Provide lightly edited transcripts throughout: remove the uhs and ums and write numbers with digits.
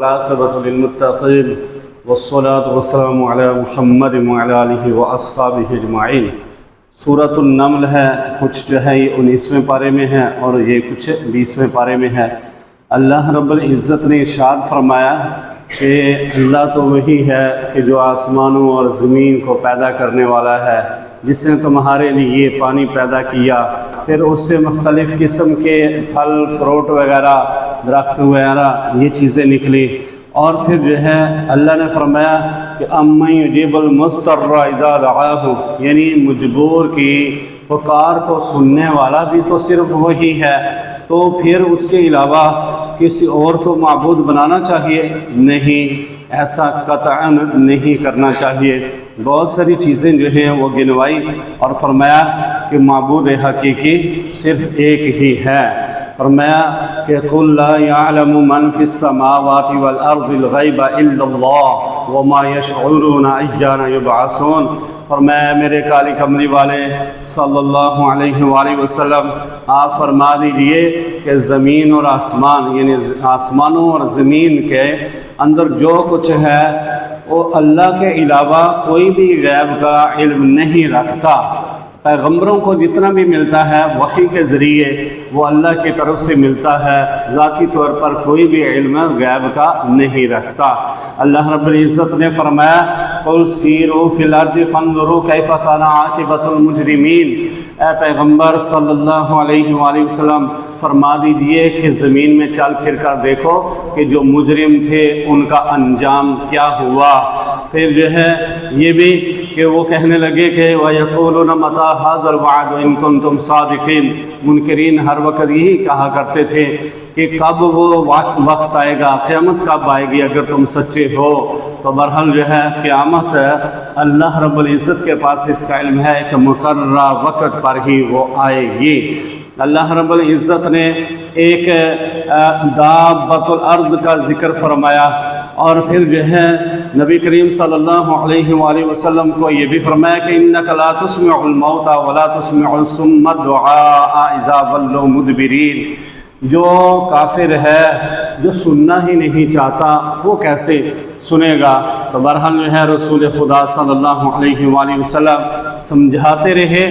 والعاقبۃ للمتقین والصلاة والسلام علی محمد وعلی آلہ واصحابہ اجمعین۔ سورۃ النمل ہے، کچھ جو ہے یہ 19ویں پارے میں ہے اور یہ کچھ 20ویں پارے میں ہے۔ اللہ رب العزت نے ارشاد فرمایا کہ اللہ تو وہی ہے کہ جو آسمانوں اور زمین کو پیدا کرنے والا ہے، جس نے تمہارے لیے پانی پیدا کیا، پھر اس سے مختلف قسم کے پھل فروٹ وغیرہ درخت وغیرہ یہ چیزیں نکلی، اور پھر جو ہے اللہ نے فرمایا کہ امن یجیب المضطر اذا دعاہ، یعنی مجبور کی پکار کو سننے والا بھی تو صرف وہی ہے، تو پھر اس کے علاوہ کسی اور کو معبود بنانا چاہیے؟ نہیں، ایسا قطعاً نہیں کرنا چاہیے۔ بہت ساری چیزیں جو ہیں وہ گنوائی اور فرمایا کہ معبود حقیقی صرف ایک ہی ہے۔ فرمایا کہ قل لا يعلم من في السماوات والارض الغیب الا اللہ وما يشعرون ایان یبعثون۔ فرمایا میرے کالی کملی والے صلی اللہ علیہ وآلہ وسلم، آپ فرما دیجئے کہ زمین اور آسمان، یعنی آسمانوں اور زمین کے اندر جو کچھ ہے وہ اللہ کے علاوہ کوئی بھی غیب کا علم نہیں رکھتا۔ پیغمبروں کو جتنا بھی ملتا ہے وحی کے ذریعے وہ اللہ کی طرف سے ملتا ہے، ذاتی طور پر کوئی بھی علم غیب کا نہیں رکھتا۔ اللہ رب العزت نے فرمایا قل سیروا فی الارض فانظروا کیف کان عاقبۃ المجرمین۔ اے پیغمبر صلی اللہ علیہ وآلہ وسلم، فرما دیجئے کہ زمین میں چل پھر کر دیکھو کہ جو مجرم تھے ان کا انجام کیا ہوا۔ پھر جو ہے یہ بھی کہ وہ کہنے لگے کہ وَيَقُولُونَ مَتَىٰ هَٰذَا الْوَعْدُ إِن كُنتُمْ صَادِقِينَ۔ منکرین ہر وقت یہی کہا کرتے تھے کہ کب وہ وقت آئے گا، قیامت کب آئے گی اگر تم سچے ہو۔ تو بہرحال جو ہے قیامت اللہ رب العزت کے پاس اس کا علم ہے کہ مقررہ وقت پر ہی وہ آئے گی۔ اللہ رب العزت نے ایک دابۃ الارض کا ذکر فرمایا، اور پھر جو ہے نبی کریم صلی اللہ علیہ وآلہ وسلم کو یہ بھی فرمایا کہ انک لا تسمع الموتى ولا تسمع الصم الدعاء اذا ولوا مدبرین۔ جو کافر ہے، جو سننا ہی نہیں چاہتا، وہ کیسے سنے گا؟ تو بہرحال جو ہے رسول خدا صلی اللہ علیہ وآلہ وسلم سمجھاتے رہے،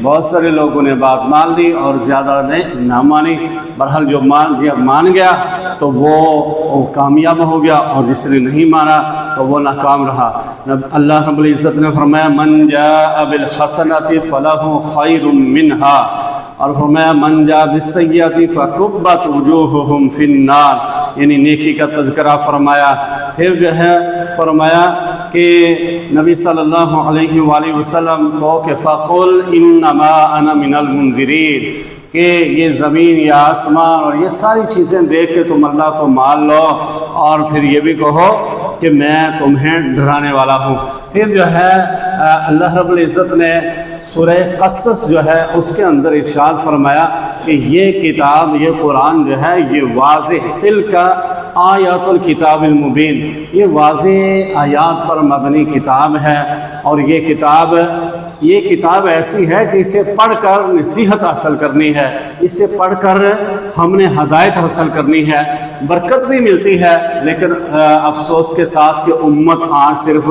بہت سارے لوگوں نے بات مان لی اور زیادہ نے نہ مانی۔ بہرحال جو مان گیا تو وہ کامیاب ہو گیا، اور جس نے نہیں مانا تو وہ ناکام رہا۔ اللہ رب العزت نے فرمایا من جاء بالحسنۃ فلہ خیر منہا، اور فرمایا من جاء بالسیئۃ فکبت وجوہہم فی النار، یعنی نیکی کا تذکرہ فرمایا۔ پھر جو ہے فرمایا کہ نبی صلی اللہ علیہ وآلہ وسلم کو کہ فَقُلْ إِنَّمَا أَنَا مِنَ الْمُنذِرِينَ، کہ یہ زمین یا آسمان اور یہ ساری چیزیں دیکھ کے تم اللہ کو مان لو، اور پھر یہ بھی کہو کہ میں تمہیں ڈرانے والا ہوں۔ پھر جو ہے اللہ رب العزت نے سورہ قصص جو ہے اس کے اندر ارشاد فرمایا کہ یہ کتاب، یہ قرآن جو ہے یہ واضح تلک آیات الکتاب المبین، یہ واضح آیات پر مبنی کتاب ہے، اور یہ کتاب ایسی ہے کہ اسے پڑھ کر نصیحت حاصل کرنی ہے، اسے پڑھ کر ہم نے ہدایت حاصل کرنی ہے، برکت بھی ملتی ہے، لیکن افسوس کے ساتھ کہ امت آج صرف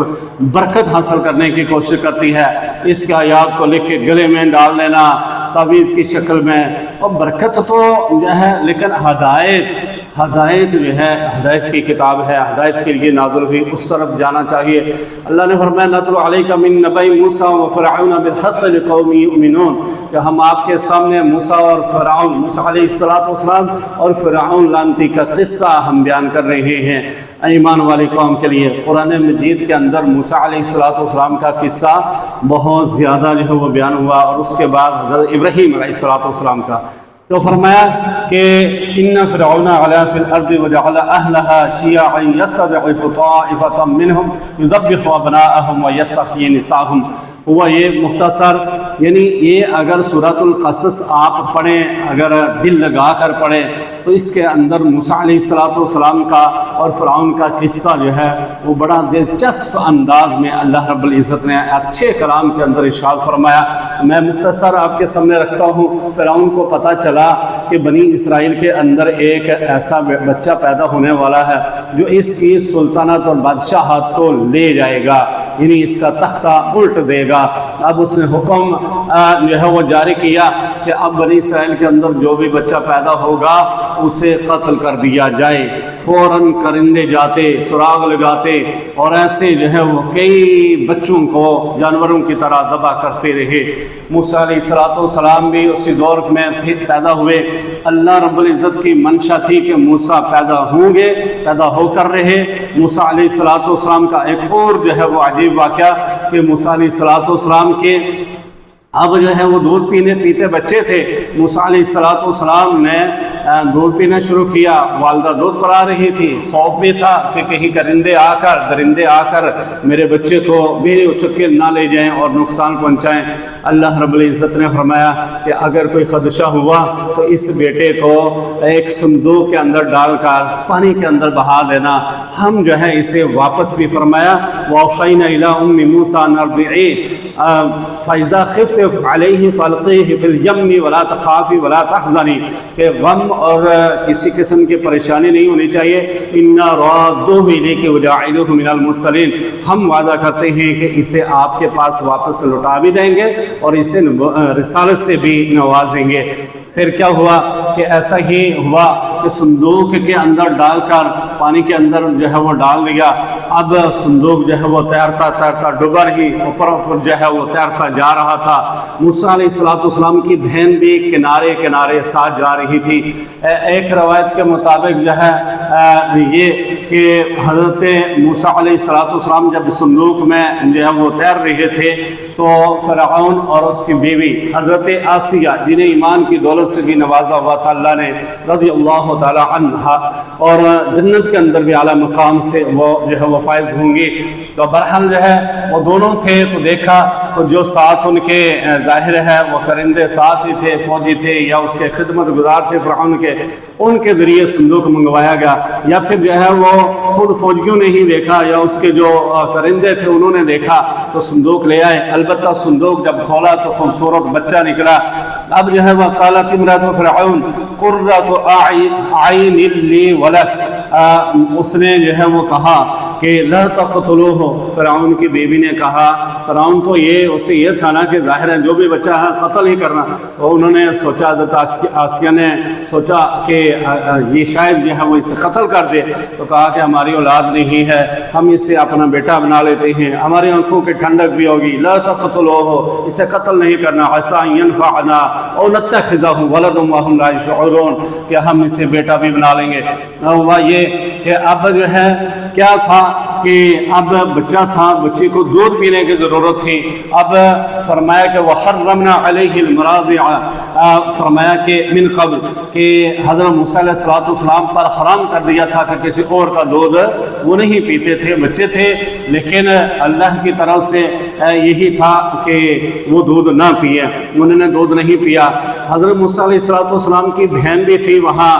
برکت حاصل کرنے کی کوشش کرتی ہے، اس کے آیات کو لکھ کے گلے میں ڈال لینا تعویذ کی شکل میں، اور برکت تو جو ہے لیکن ہدایت جو ہے ہدایت کی کتاب ہے، ہدایت کے لیے نازل ہوئی، اس طرف جانا چاہیے۔ اللہ نے فرمایا نَتْلُو عَلَيْكَ مِن نَبَإِ مُوسَىٰ وَفِرْعَوْنَ بِالْحَقِّ لِقَوْمٍ يُؤْمِنُونَ، کہ ہم آپ کے سامنے موسیٰ اور فرعون، موسیٰ علیہ السلام اور فرعون لعنتی کا قصہ ہم بیان کر رہے ہیں ایمان والی قوم کے لیے۔ قرآن مجید کے اندر موسیٰ علیہ السلام کا قصہ بہت زیادہ جو ہے وہ بیان ہوا، اور اس کے بعد حضرت ابراہیم علیہ السلام کا۔ تو فرمایا کہ ان فرعون علا فی الارض وجعل اہلها شیعا یستضعف طائفة منہم یذبح ابناءهم ویستحیی نساءهم۔ ہوا یہ مختصر یعنی یہ اگر سورۃ القصص آپ پڑھیں، اگر دل لگا کر پڑھیں تو اس کے اندر موسیٰ علیہ السلام کا اور فرعون کا قصہ جو ہے وہ بڑا دلچسپ انداز میں اللہ رب العزت نے اچھے کلام کے اندر ارشاد فرمایا۔ میں مختصر آپ کے سامنے رکھتا ہوں۔ فرعون کو پتہ چلا کہ بنی اسرائیل کے اندر ایک ایسا بچہ پیدا ہونے والا ہے جو اس کی سلطنت اور بادشاہت کو لے جائے گا، یعنی اس کا تختہ الٹ دے گا۔ اب اس نے حکم جو ہے وہ جاری کیا کہ اب بنی اسرائیل کے اندر جو بھی بچہ پیدا ہوگا اسے قتل کر دیا جائے۔ فوراً کرندے جاتے، سراغ لگاتے اور ایسے جو ہے وہ کئی بچوں کو جانوروں کی طرح ذبح کرتے رہے۔ موسیٰ علیہ السلام بھی اسی دور میں پیدا ہوئے۔ اللہ رب العزت کی منشا تھی کہ موسیٰ پیدا ہوں گے، پیدا ہو کر رہے۔ موسیٰ علیہ السلام کا ایک اور جو ہے وہ عجیب واقعہ کہ موسیٰ علیہ السلام کے اب جو ہے وہ دودھ پیتے بچے تھے۔ موسیٰ علیہ السلام نے دودھ پینا شروع کیا، والدہ دودھ پلا رہی تھی۔ خوف بھی تھا کہ کہیں درندے آ کر میرے بچے کو بھی اچک کے نہ لے جائیں اور نقصان پہنچائیں۔ اللہ رب العزت نے فرمایا کہ اگر کوئی خدشہ ہوا تو اس بیٹے کو ایک صندوق کے اندر ڈال کر پانی کے اندر بہا دینا۔ ہم جو ہے اسے واپس بھی فرمایا، وَأَوْحَيْنَا إِلَىٰ أُمِّ مُوسَىٰ أَنْ أَرْضِعِيهِ فَإِذَا خِفْتِ عَلَيْهِ فَأَلْقِيهِ فِي الْيَمِّ وَلَا تَخَافِي وَلَا تَحْزَنِي، کہ غم اور کسی قسم کی پریشانی نہیں ہونی چاہیے۔ إِنَّا رَادُّوهُ إِلَيْكِ وَجَاعِلُوهُ مِنَ الْمُرْسَلِينَ، ہم وعدہ کرتے ہیں کہ اسے آپ کے پاس واپس لوٹا بھی دیں گے اور اسے رسالت سے بھی نوازیں گے۔ پھر کیا ہوا کہ ایسا ہی ہوا کہ صندوق کے اندر ڈال کر پانی کے اندر جو ہے وہ ڈال دیا۔ اب صندوق جو ہے وہ تیرتا ڈوبا رہی، اوپر جو ہے وہ تیرتا جا رہا تھا۔ موسیٰ علیہ السلام کی بہن بھی کنارے ساتھ جا رہی تھی۔ ایک روایت کے مطابق جو ہے یہ کہ حضرت موسیٰ علیہ السلام جب صندوق میں جو ہے وہ تیر رہے تھے تو فرعون اور اس کی بیوی حضرت آسیہ، جنہیں ایمان کی دولت سے بھی نوازا ہوا تھا اللہ نے رضی اللہ تعالی عنہ، اور جنت کے اندر بھی اعلیٰ مقام سے وہ جو ہے وہ فائز ہوں گی، تو بہرحال جو ہے وہ دونوں تھے۔ تو دیکھا تو جو ساتھ ان کے ظاہر ہے وہ کرندے ساتھ ہی تھے، فوجی تھے یا اس کے خدمت گزار تھے فرعون کے، ان کے ذریعے صندوق منگوایا گیا، یا پھر جو ہے وہ خود فوجیوں نے ہی دیکھا یا اس کے جو کرندے تھے انہوں نے دیکھا تو صندوق لے آئے۔ البتہ صندوق جب کھولا تو خوبصورت بچہ نکلا۔ اب جو ہے وہ قالت امرأۃ فرعون قرۃ اعین لی ولک، اس نے جو ہے وہ کہا کہ لا تقتلوہ، فرعون کی بیوی نے کہا، فرعون تو اسے یہ تھا نا کہ ظاہر ہے جو بھی بچہ ہے قتل ہی کرنا، تو انہوں نے سوچا، حضرت آسیہ نے سوچا کہ یہ شاید جو ہے وہ اسے قتل کر دے، تو کہا کہ ہماری اولاد نہیں ہے، ہم اسے اپنا بیٹا بنا لیتے ہیں، ہماری آنکھوں کی ٹھنڈک بھی ہوگی۔ لا تقتلوہ، اسے قتل نہیں کرنا، عسیٰ ان ینفعنا او نتخذہ ولدا وہم لا یشعرون، کہ ہم اسے بیٹا بھی بنا لیں گے۔ ہوا یہ کہ اب جو ہے کیا تھا کہ اب بچہ تھا، بچے کو دودھ پینے کی ضرورت تھی۔ اب فرمایا کہ وحرمنا علیہ المراضع، فرمایا کہ من قبل کہ حضرت موسیٰ علیہ السلام پر حرام کر دیا تھا کہ کسی اور کا دودھ وہ نہیں پیتے تھے، بچے تھے، لیکن اللہ کی طرف سے یہی تھا کہ وہ دودھ نہ پیے، انہوں نے دودھ نہیں پیا۔ حضرت موسیٰ علیہ السلام کی بہن بھی تھی وہاں،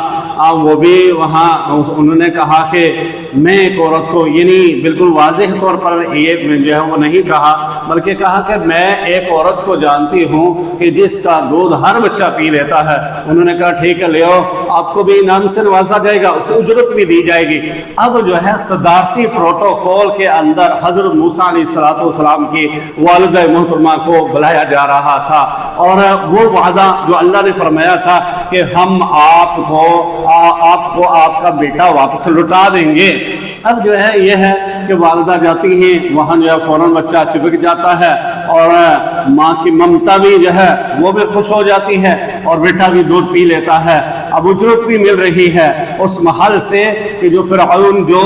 وہ بھی وہاں انہوں نے کہا کہ میں ایک عورت کو، یعنی بالکل واضح طور پر یہ جو ہے وہ نہیں کہا، بلکہ کہا کہ میں ایک عورت کو جانتی ہوں کہ جس کا دودھ ہر بچہ پی لیتا ہے۔ انہوں نے کہا ٹھیک ہے لے آؤ، آپ کو بھی انعام سے نوازا جائے گا، اسے اجرت بھی دی جائے گی۔ اب جو ہے صدارتی پروٹوکول کے اندر حضرت موسیٰ علیہ السلام کی والدہ محترمہ کو بلایا جا رہا تھا، اور وہ وعدہ جو اللہ نے فرمایا تھا کہ ہم آپ کو آپ کا بیٹا واپس لوٹا دیں گے۔ اب جو ہے یہ ہے کہ والدہ جاتی ہیں وہاں، جو ہے فوراً بچہ چپک جاتا ہے، اور ماں کی ممتا بھی جو ہے وہ بھی خوش ہو جاتی ہے، اور بیٹا بھی دودھ پی لیتا ہے۔ اب اجرت بھی مل رہی ہے اس محل سے کہ جو فرعون جو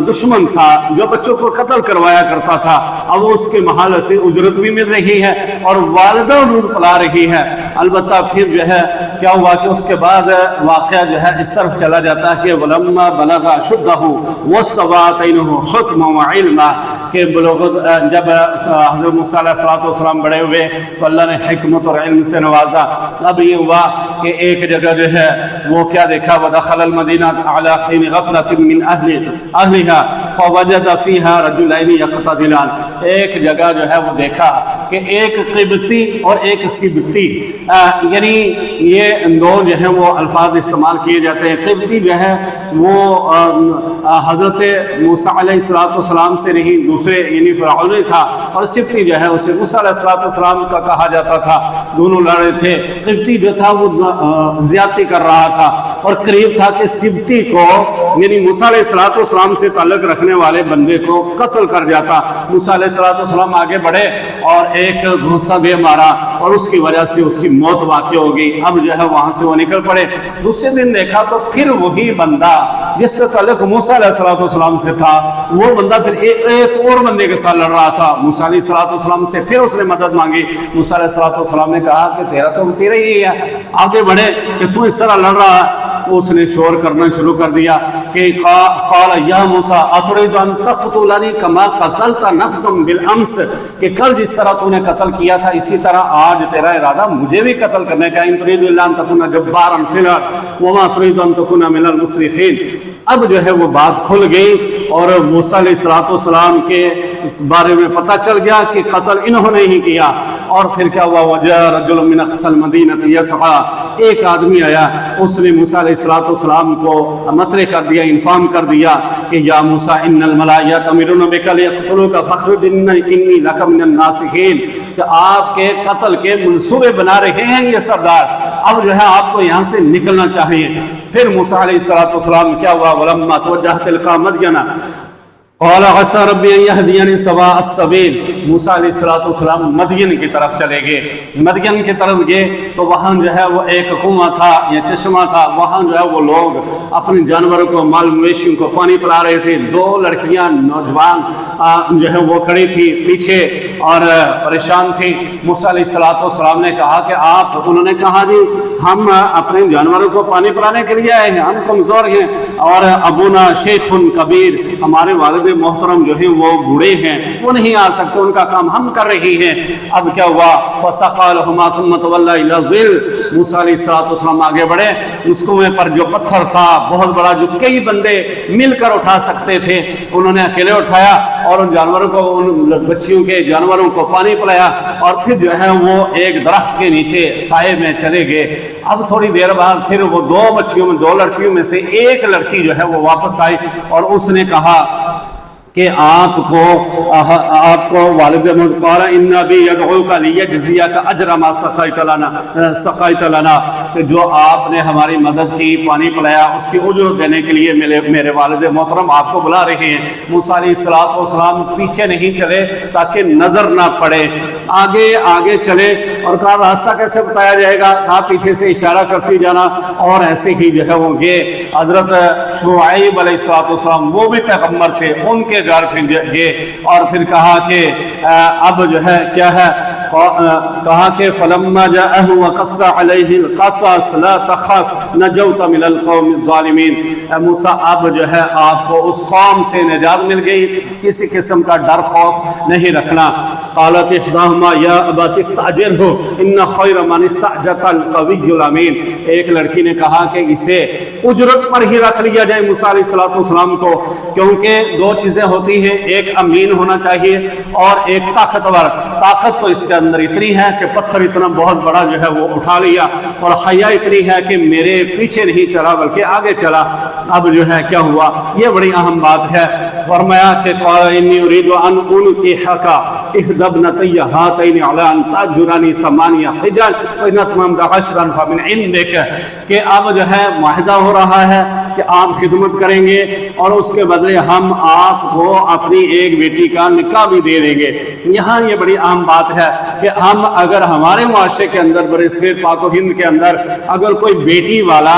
دشمن تھا، جو بچوں کو قتل کروایا کرتا تھا، اب اس کے محل سے اجرت بھی مل رہی ہے اور والدہ دودھ پلا رہی ہے۔ البتہ پھر جو ہے کیا ہوا کہ اس کے بعد واقعہ جو ہے اس طرف چلا جاتا ہے کہ وَلَمَّا بَلَغَ أَشُدَّهُ وَاسْتَوَى آتَيْنَاهُ حُکْمًا وَعِلْمًا، کہ جب حضرت موسیٰ علیہ السلام بڑے ہوئے تو اللہ نے حکمت اور علم سے نوازا. اب یہ ہوا کہ ایک جگہ جو ہے وہ کیا دیکھا, وَدَخَلَ الْمَدِينَةَ عَلَى حِينِ غَفْلَةٍ مِّنْ أَهْلِهَا فَوَجَدَ فِيهَا رَجُلَيْنِ يَقْتَتِلَانِ. ایک جگہ جو ہے وہ دیکھا کہ ایک قبطی اور ایک سبطی, یعنی یہ دو جو ہیں وہ الفاظ استعمال کیے جاتے ہیں. قبطی جو ہے وہ حضرت موسیٰ علیہ السلام سے نہیں, دوسرے یعنی فرعون تھا, اور سبطی جو ہے اسے موسیٰ علیہ السلام کا کہا جاتا تھا. دونوں لڑے تھے. قبطی جو تھا وہ زیادتی کر رہا تھا اور قریب تھا کہ سبطی کو یعنی موسیٰ علیہ السلام سے تعلق رکھنے والے بندے کو قتل کر جاتا. موسیٰ علیہ السلام آگے بڑھے اور ایک گھونسا دے مارا اور اس کی وجہ سے اس کی موت واقع ہو گئی. اب جو ہے وہاں سے وہ نکل پڑے. دوسرے دن دیکھا تو پھر وہی بندہ جس کا تعلق موسیٰ علیہ السلام سے تھا, وہ بندہ پھر ایک اور بندے کے ساتھ لڑ رہا تھا. موسیٰ علیہ السلام سے پھر اس نے مدد مانگی. موسیٰ علیہ السلام نے کہا کہ تیرا ہی ہے, آگے بڑھے کہ تو اس طرح لڑ رہا ہے. اس نے شور کرنا شروع کر دیا کہ قال یا موسیٰ اتريد ان تقتلنی کما قتلت نفسا بالامس, کہ کل جس طرح تو نے قتل کیا تھا اسی طرح آج تیرا ارادہ مجھے بھی قتل کرنے کا. ان تريد الا ان تكون جبارا في الارض وما تريد ان تكون من المصرخين. اب جو ہے وہ بات کھل گئی اور موسیٰ علیہ السلام کے بارے میں پتہ چل گیا کہ قتل انہوں نے ہی کیا. اور پھر کیا ہوا, وجاء رجل من اقصى المدینة یسعیٰ, ایک آدمی آیا, اس نے موسیٰ علیہ السلام کو مطلع کر دیا, انفارم کر دیا کہ یا موسیٰ ان الملائکۃ یأتمرون بک لیقتلوک فاخرج انی لک من الناصحین, کہ آپ کے قتل کے منصوبے بنا رہے ہیں یہ سردار, اب جو ہے آپ کو یہاں سے نکلنا چاہیے. پھر موسیٰ علیہ السلام کیا ہوا, ولما توجہ تلقا مدین قال عسى ربي ان يهديني سواء السبيل. موسیٰ علیہ السلام مدین کی طرف چلے گئے. مدین کی طرف گئے تو وہاں جو ہے وہ ایک کنواں تھا یا چشمہ تھا, وہاں جو ہے وہ لوگ اپنے جانوروں کو, مال مویشیوں کو پانی پلا رہے تھے. دو لڑکیاں نوجوان جو ہے وہ کھڑی تھی پیچھے اور پریشان تھی. موسیٰ علیہ السلام نے کہا کہ آپ, انہوں نے کہا جی ہم اپنے جانوروں کو پانی پلانے کے لیے آئے ہیں, ہم کمزور ہیں, اور ابونا شیخ کبیر, ہمارے والد محترم جو ہیں وہ بوڑھے ہیں, وہ نہیں آ سکتے, ان کا کام ہم کر رہی ہیں. اب کیا ہوا, فسقى لهما ثم تولى الى الظل. موسیٰ علیہ السلام آگے بڑھے, اس کنویں پر جو پتھر تھا بہت بڑا جو کئی بندے مل کر اٹھا سکتے تھے, انہوں نے اکیلے اٹھایا اور ان جانوروں کو, ان بچیوں کے جانوروں کو پانی پلایا, اور پھر جو ہے وہ ایک درخت کے نیچے سائے میں چلے گئے. اب تھوڑی دیر بعد پھر وہ دو بچیوں میں, دو لڑکیوں میں سے ایک لڑکی جو ہے وہ واپس آئی اور اس نے کہا کہ آپ کو والد قال ان ابی یدعوک لیجزیک اجر ما سقیت لنا, کہ جو آپ نے ہماری مدد کی, پانی پلایا, اس کی اجرت دینے کے لیے میرے والد محترم آپ کو بلا رہے ہیں. موسیٰ علیہ السلام پیچھے نہیں چلے تاکہ نظر نہ پڑے, آگے چلے اور کہا راستہ کیسے بتایا جائے گا, آپ پیچھے سے اشارہ کرتی جانا. اور ایسے ہی جو ہے وہ گئے. حضرت شعیب علیہ السلام وہ بھی پیغمبر تھے, ان کے گھر پھر گئے اور پھر کہا کہ اب جو ہے کیا ہے, کہا کہ فلما جاءه وقص عليه القصص لا تخف نجوت من القوم الظالمین. موسیٰ اب جو ہے آپ کو اس قوم سے نجات مل گئی, کسی قسم کا ڈر خوف نہیں رکھنا. قالت احداهما یا ابت استعجله ان خیر من استعجلت القوی الامین. ایک لڑکی نے کہا کہ اسے اجرت پر ہی رکھ لیا جائے موسیٰ علیہ السلام کو, کیونکہ دو چیزیں ہوتی ہیں, ایک امین ہونا چاہیے اور ایک طاقتور. طاقت تو اس کے اندر اتنی ہے کہ پتھر اتنا بہت بڑا جو ہے وہ اٹھا لیا, اور حیا اتنی ہے کہ میرے پیچھے نہیں چلا بلکہ آگے چلا. اب جو ہے کیا ہوا, یہ بڑی اہم بات ہے. فرمایا کہ قال انی اريد ان انکحک احدی ابنتی هاتین علی ان تاجرنی 8 حجج وان اتممت 10 فمن عندک, کہ اب جو ہے معاہدہ ہو رہا ہے کہ آپ خدمت کریں گے اور اس کے بدلے ہم آپ کو اپنی ایک بیٹی کا نکاح بھی دے دیں گے. یہاں یہ بڑی اہم بات ہے کہ ہم اگر ہمارے معاشرے کے اندر, برصغیر پاک و ہند کے اندر اگر کوئی بیٹی والا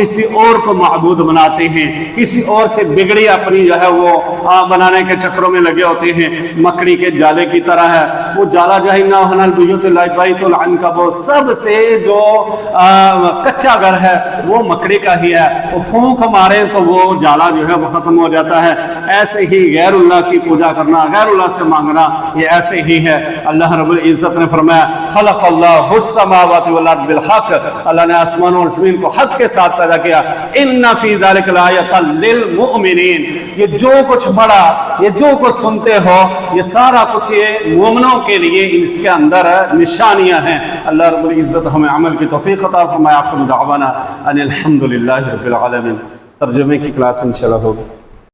کسی اور کو معبود بناتے ہیں، کسی اور سے بگڑی اپنی جو ہے وہ بنانے کے چکروں میں لگے ہوتے ہیں، مکڑی کے جالے کی طرح ہے وہ جالا جو ہے انہا البیوت بیت العنکبوت، سب سے جو کچا گھر ہے وہ مکڑی کا ہی ہے، وہ پھونک مارے تو وہ جالا جو ہے وہ ختم ہو جاتا ہے۔ ایسے ہی غیر اللہ کی پوجا کرنا، غیر اللہ سے مانگنا، یہ ایسے ہی ہے۔ اللہ رب العزت نے فرمایا خلق اللہ السماوات والارض بالحق، اللہ نے آسمان اور زمین کو حق کے ساتھ پیدا کیا۔ ان فی ذلک لآیۃ للمؤمنین، یہ جو کچھ پڑھا، یہ جو کچھ سنتے ہو، یہ سارا کچھ یہ مومنوں کے لیے اس کے اندر نشانیاں ہیں۔ اللہ رب العزت ہمیں عمل کی توفیق عطا فرمائے۔ آخر دعوانا ان الحمد للہ رب العالمین۔ ترجمے کی کلاس انشاءاللہ ہوگی۔